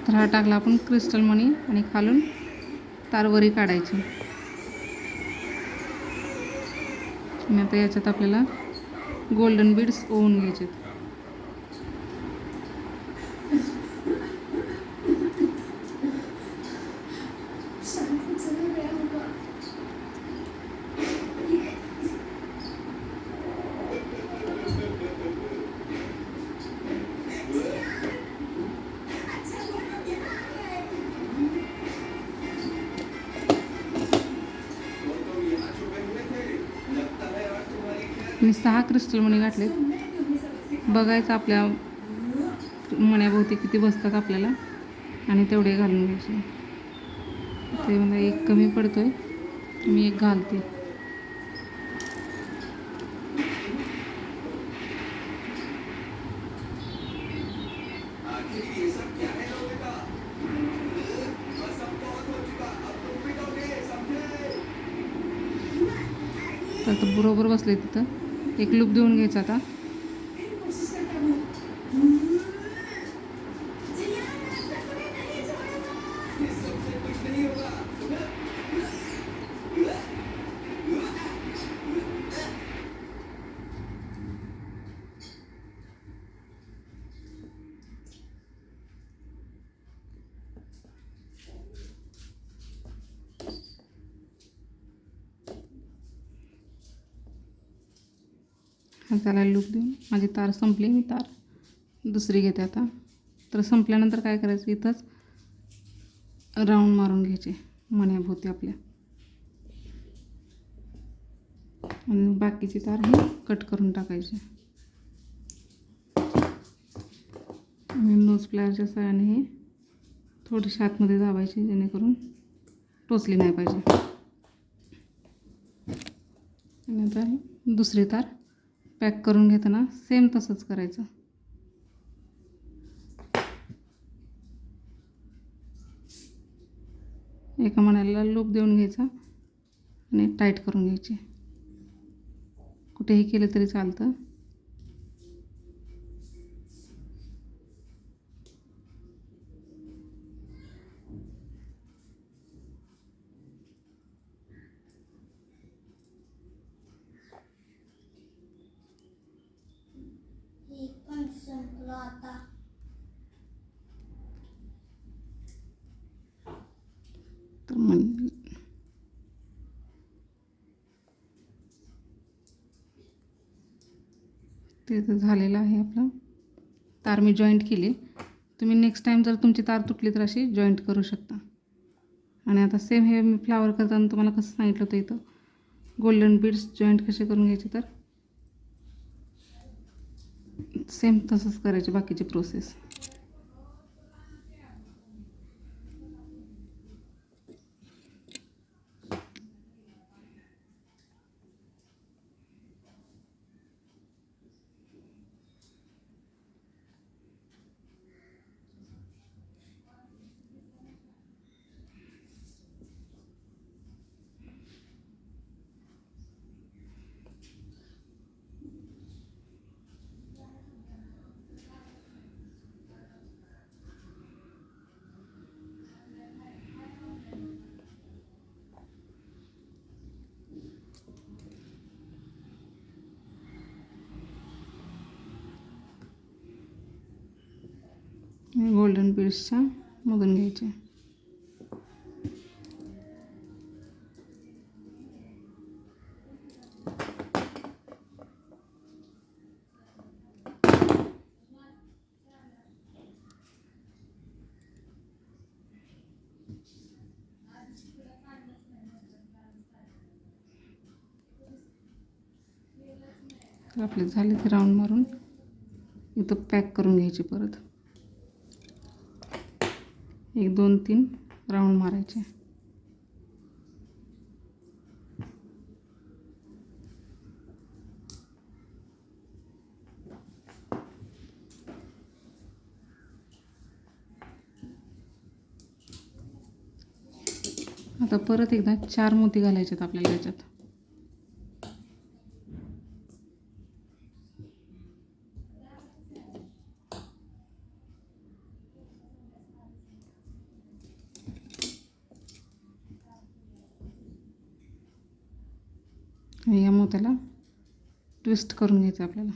तर हा टाकला आपण क्रिस्टल मणी आणि खालून तारवरी काढायची. आणि आता याच्यात आपल्याला गोल्डन बीड्स ओवून घ्यायचे. मी 6 क्रिस्टल मणी घातलेत. बघायचं आपल्या मण्याभोवती किती बसतात आपल्याला आणि तेवढे घालून घ्यायचे. ते मला एक कमी पडतोय, मी एक घालते. तर बरोबर बसले तिथं. एक लूप देऊन घ्यायचा आता. त्याला लूप देऊन माझी तार संपली. मी तार दुसरी घेते आता. तर संपल्यानंतर काय करायचं, इथंच राऊंड मारून घ्यायचे मण्याभोवती आपल्या, आणि बाकीची तार ही कट करून टाकायची. नोज प्लायरच्या साहाय्याने हे थोडीशी आतमध्ये दाबायची, जेणेकरून टोचली नाही पाहिजे. आणि आता दुसरी तार पॅक करून घेताना सेम तसंच करायचं. एका मण्याला लूप देऊन घ्यायचा आणि टाईट करून घ्यायची. कुठेही केलं तरी चालतं. तर ते तर झालेलं आहे आपलं. तार मी जॉईंट केली. तुम्ही नेक्स्ट टाईम जर तुमची तार तुटली तर अशी जॉईंट करू शकता. आणि आता सेम हे मी फ्लावर करताना तुम्हाला कसं सांगितलं होतं, इथं गोल्डन बीड्स जॉईंट कसे करून घ्यायचे, तर सेम तसंच करायचे बाकीची प्रोसेस. गोल्डन बीड्सच्या मधून घ्यायचे. आपले झाले ते राऊंड मारून इथं पॅक करून घ्यायचे. परत 1 2 3 राऊंड मारायचे. आता परत एकदा 4 मोती घालायचे आपल्याला याच्यात. आणि या मोत्याला ट्विस्ट करून घ्यायचं आपल्याला.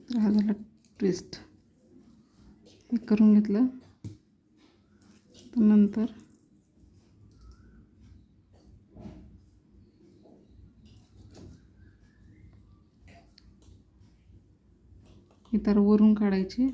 तर हा झाला ट्विस्ट. हे करून घेतलं तर नंतर ही तार वरून काढायची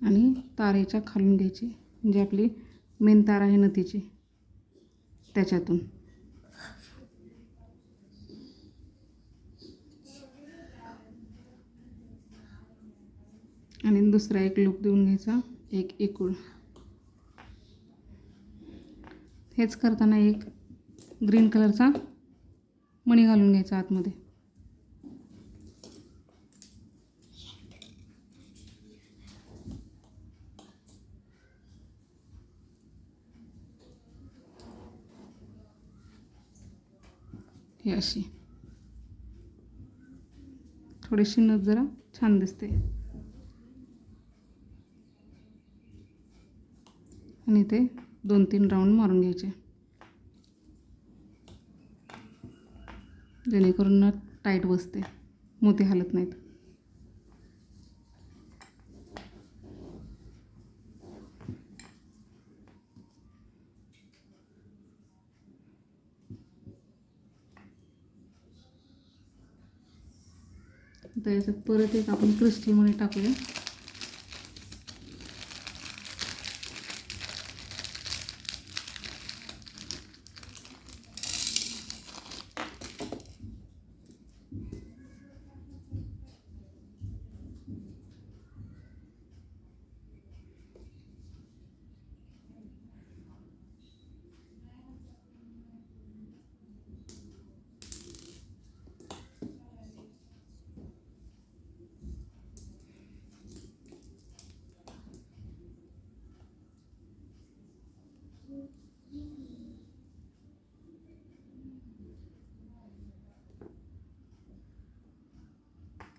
आणि तारेच्या खालून घ्यायची, म्हणजे आपली मेन तार आहे ना तिची, त्याच्यातून. आणि दुसरा एक लूप देऊन घ्यायचा, एक एकूण. हेच करताना एक ग्रीन कलरचा मणी घालून घ्यायचा आतमध्ये. हे अशी थोडीशी नथ जरा छान दिसते. आणि ते 2-3 राऊंड मारून घ्यायचे, जेणेकरून नथ टाईट बसते, मोती हलत नाहीत. तर याच्यात परत एक आपण क्रिस्टल मणी टाकूया.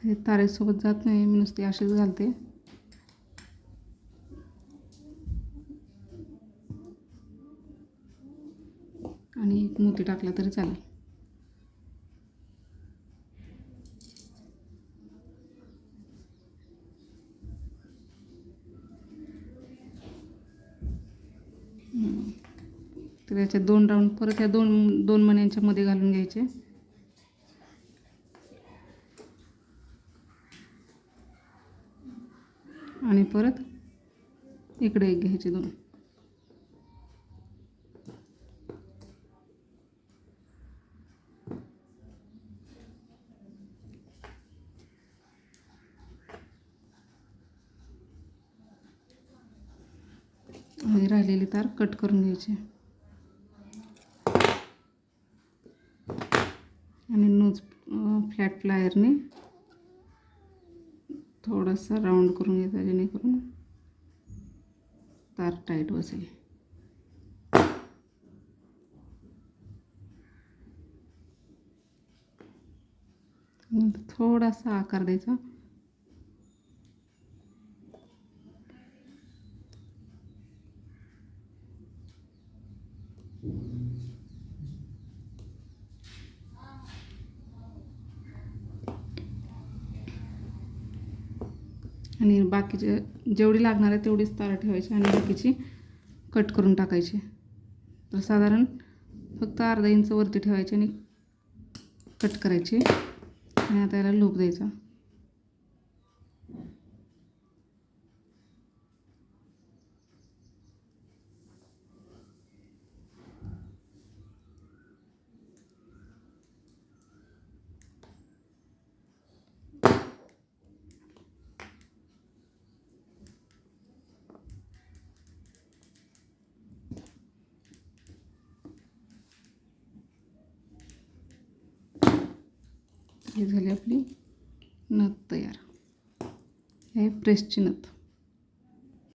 हे तारेसोबत जात नाही, मी नुसती अशीच घालते. आणि एक मोती टाकला तरी चालेल. तर याच्यात 2 राऊंड परत या दोन मण्यांच्या मध्ये घालून घ्यायचे. आणि परत इकडे एक घ्यायचे 2. आणि राहिलेली तार कट करून घ्यायची आणि नोज फ्लॅट प्लायरने थोडासा राऊंड करून घ्यायचा, जेणेकरून तार टाईट बसेल. थोडासा आकार द्यायचा. आणि बाकीचे जेवढी लागणार आहे तेवढीच तार ठेवायची आणि बाकीची कट करून टाकायची. तर साधारण फक्त अर्धा इंच वरती ठेवायची आणि कट करायची. आणि आता याला लूप द्यायचा. ही झाली आपली नथ तयार. हे प्रेसची नथ.